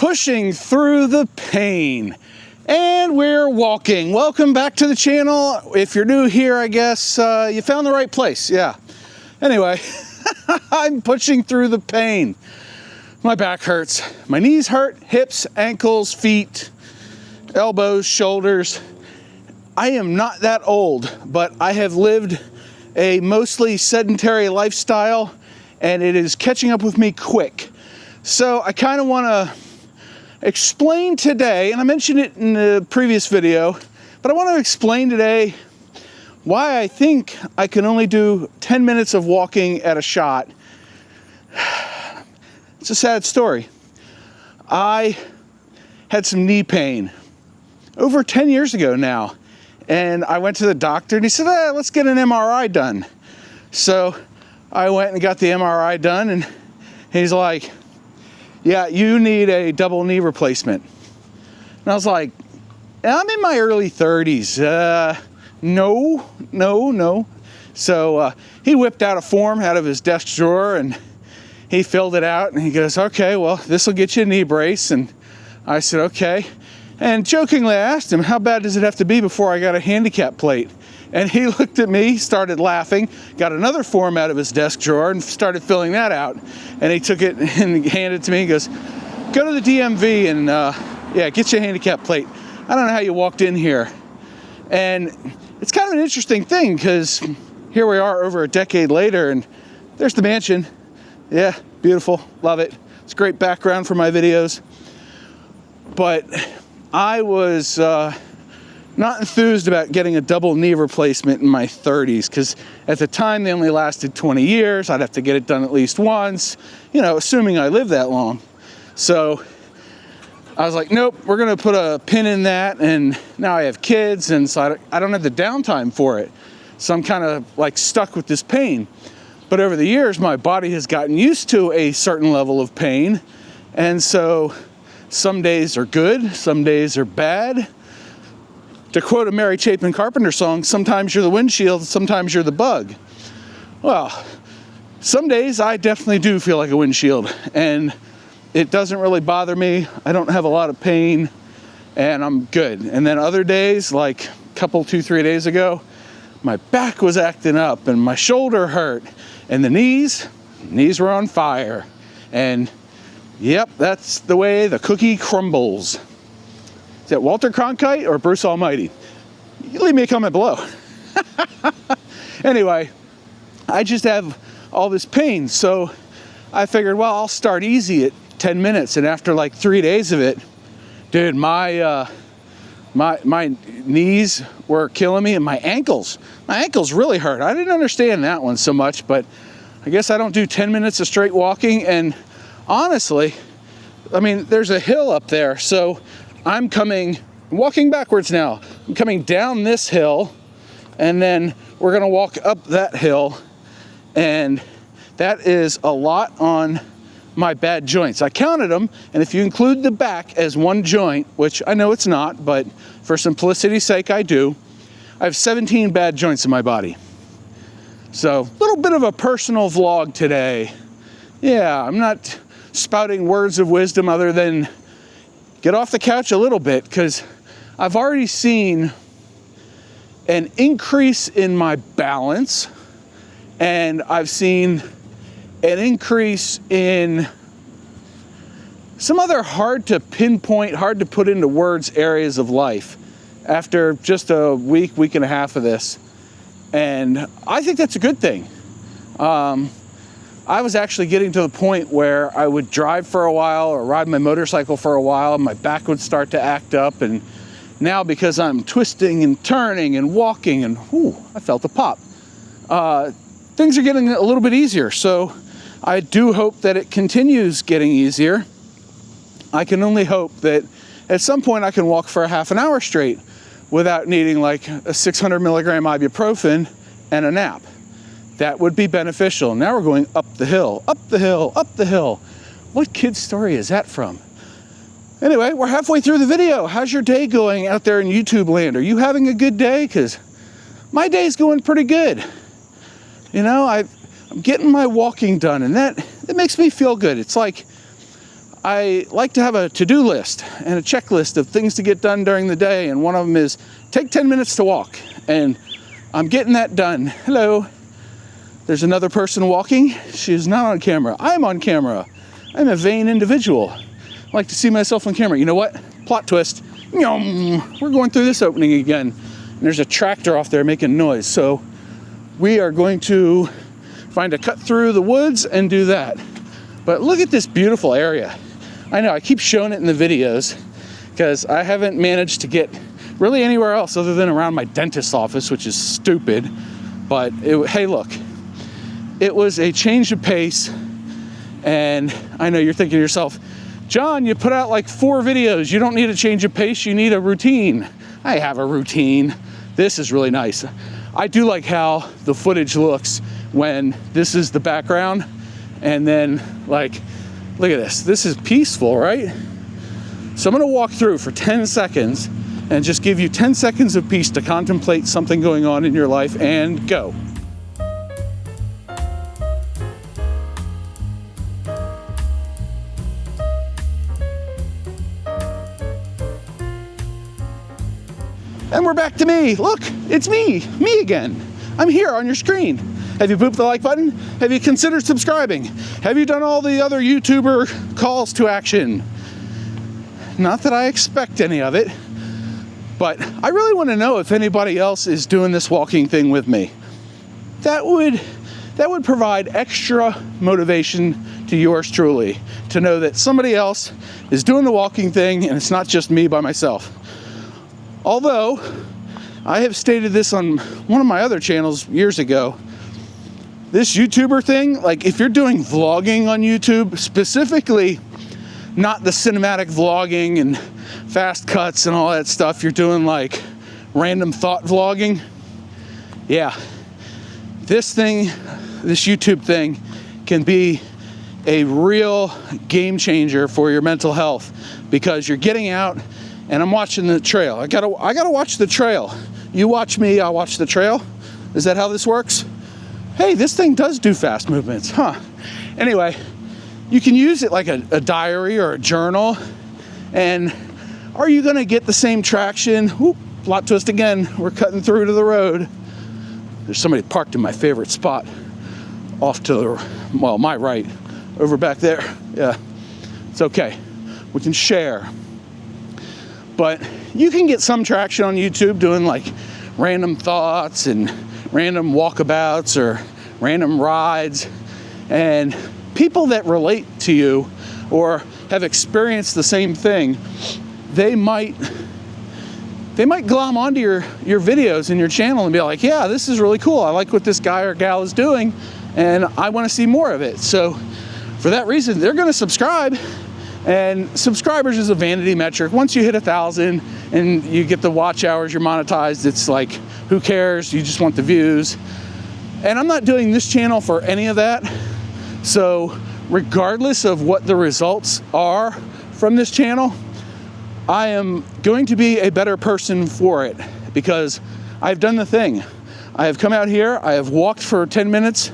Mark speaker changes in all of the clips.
Speaker 1: pushing through the pain, and we're walking. Welcome back to the channel. If you're new here, I guess you found the right place. Yeah. Anyway, I'm pushing through the pain. My back hurts. My knees hurt, hips, ankles, feet, elbows, shoulders. I am not that old, but I have lived a mostly sedentary lifestyle, and it is catching up with me quick. So I kind of want to explain today, and I mentioned it in the previous video, but I want to explain today why I think I can only do 10 minutes of walking at a shot. It's a sad story. I had some knee pain over 10 years ago now, and I went to the doctor and he said, let's get an MRI done. So I went and got the MRI done, and he's like, yeah, you need a double knee replacement. And I was like, I'm in my early 30s. No. So he whipped out a form out of his desk drawer and he filled it out and he goes, okay, well, this will get you a knee brace. And I said, okay. And jokingly I asked him, how bad does it have to be before I got a handicap plate? And he looked at me, started laughing, got another form out of his desk drawer and started filling that out. And he took it and handed it to me. He goes, go to the DMV and get you a handicap plate. I don't know how you walked in here. And it's kind of an interesting thing because here we are over a decade later and there's the mansion. Yeah, beautiful, love it. It's a great background for my videos. But I was not enthused about getting a double knee replacement in my 30s because at the time they only lasted 20 years. I'd have to get it done at least once, assuming I live that long. So I was like, nope, we're gonna put a pin in that, and now I have kids, and so I don't have the downtime for it. So I'm kind of like stuck with this pain. But over the years, my body has gotten used to a certain level of pain, and so some days are good, some days are bad. To quote a Mary Chapin Carpenter song, sometimes you're the windshield, sometimes you're the bug. Well, some days I definitely do feel like a windshield, and it doesn't really bother me. I don't have a lot of pain, and I'm good. And then other days, like a couple, 2-3 days ago, my back was acting up, and my shoulder hurt, and the knees were on fire. And yep, that's the way the cookie crumbles. Is that Walter Cronkite or Bruce Almighty? You leave me a comment below. Anyway, I just have all this pain, so I figured, well, I'll start easy at 10 minutes, and after like 3 days of it, dude, my knees were killing me, and my ankles really hurt. I didn't understand that one so much, but I guess I don't do 10 minutes of straight walking, and honestly, I mean, there's a hill up there, so I'm walking backwards now. I'm coming down this hill, and then we're gonna walk up that hill, and that is a lot on my bad joints. I counted them, and if you include the back as one joint, which I know it's not, but for simplicity's sake I do, I have 17 bad joints in my body. So, a little bit of a personal vlog today. Yeah, I'm not spouting words of wisdom other than get off the couch a little bit, because I've already seen an increase in my balance, and I've seen an increase in some other hard to pinpoint, hard to put into words areas of life after just a week and a half of this. And I think that's a good thing. I was actually getting to the point where I would drive for a while or ride my motorcycle for a while and my back would start to act up. And now, because I'm twisting and turning and walking and I felt a pop, things are getting a little bit easier. So I do hope that it continues getting easier. I can only hope that at some point I can walk for a half an hour straight without needing like a 600 milligram ibuprofen and a nap. That would be beneficial. Now we're going up the hill, up the hill, up the hill. What kid's story is that from? Anyway, we're halfway through the video. How's your day going out there in YouTube land? Are you having a good day? Because my day's going pretty good. I'm getting my walking done, and that makes me feel good. It's like I like to have a to-do list and a checklist of things to get done during the day, and one of them is take 10 minutes to walk, and I'm getting that done. Hello. There's another person walking. She is not on camera. I'm on camera. I'm a vain individual. I like to see myself on camera. You know what? Plot twist. We're going through this opening again. And there's a tractor off there making noise. So we are going to find a cut through the woods and do that. But look at this beautiful area. I know I keep showing it in the videos because I haven't managed to get really anywhere else other than around my dentist's office, which is stupid. But hey, look, it was a change of pace. And I know you're thinking to yourself, John, you put out like 4 videos. You don't need a change of pace. You need a routine. I have a routine. This is really nice. I do like how the footage looks when this is the background. And then, like, look at this. This is peaceful, right? So I'm going to walk through for 10 seconds and just give you 10 seconds of peace to contemplate something going on in your life, and go. And we're back to me. Look, it's me again. I'm here on your screen. Have you booped the like button? Have you considered subscribing? Have you done all the other YouTuber calls to action? Not that I expect any of it, but I really want to know if anybody else is doing this walking thing with me. That would provide extra motivation to yours truly, to know that somebody else is doing the walking thing and it's not just me by myself. Although, I have stated this on one of my other channels years ago, this YouTuber thing, like if you're doing vlogging on YouTube, specifically not the cinematic vlogging and fast cuts and all that stuff, you're doing like random thought vlogging, yeah, this YouTube thing can be a real game changer for your mental health, because you're getting out. And I'm watching the trail. I gotta watch the trail. You watch me, I watch the trail. Is that how this works? Hey, this thing does do fast movements, huh? Anyway, you can use it like a diary or a journal. And are you gonna get the same traction? Whoop, plot twist again. We're cutting through to the road. There's somebody parked in my favorite spot off to the, well, my right, over back there. Yeah, it's okay. We can share. But you can get some traction on YouTube doing like random thoughts and random walkabouts or random rides. And people that relate to you or have experienced the same thing, they might glom onto your videos and your channel and be like, yeah, this is really cool. I like what this guy or gal is doing and I want to see more of it. So for that reason, they're going to subscribe. And subscribers is a vanity metric. Once you hit 1,000 and you get the watch hours, you're monetized, it's like, who cares? You just want the views. And I'm not doing this channel for any of that. So regardless of what the results are from this channel, I am going to be a better person for it, because I've done the thing. I have come out here, I have walked for 10 minutes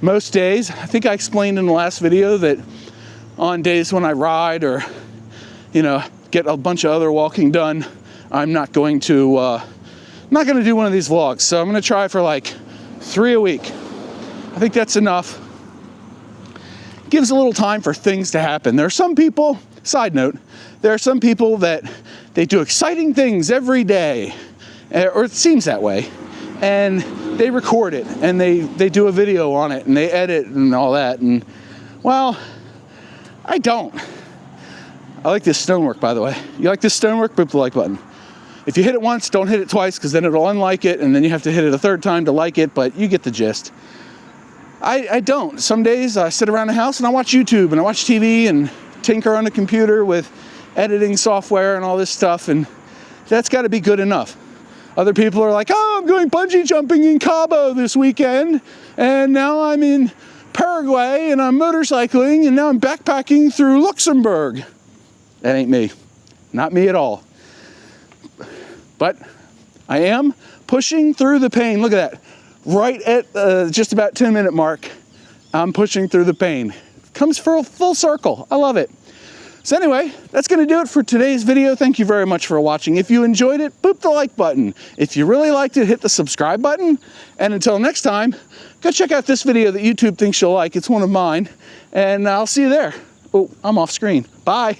Speaker 1: most days. I think I explained in the last video that on days when I ride or, get a bunch of other walking done, I'm not going to do one of these vlogs. So I'm going to try for like 3 a week. I think that's enough. Gives a little time for things to happen. There are some people, side note, there are some people that they do exciting things every day, or it seems that way, and they record it and they do a video on it and they edit and all that. And well, I don't. I like this stonework, by the way. You like this stonework? Boop the like button. If you hit it once, don't hit it twice, because then it'll unlike it, and then you have to hit it a third time to like it, but you get the gist. I don't. Some days I sit around the house and I watch YouTube and I watch TV and tinker on the computer with editing software and all this stuff, and that's got to be good enough. Other people are like, oh, I'm going bungee jumping in Cabo this weekend, and now I'm in Paraguay and I'm motorcycling and now I'm backpacking through Luxembourg. That ain't me. Not me at all. But I am pushing through the pain. Look at that. Right at just about 10-minute mark, I'm pushing through the pain. Comes for a full circle. I love it. So anyway, that's going to do it for today's video. Thank you very much for watching. If you enjoyed it, boop the like button. If you really liked it, hit the subscribe button. And until next time, go check out this video that YouTube thinks you'll like. It's one of mine. And I'll see you there. Oh, I'm off screen. Bye.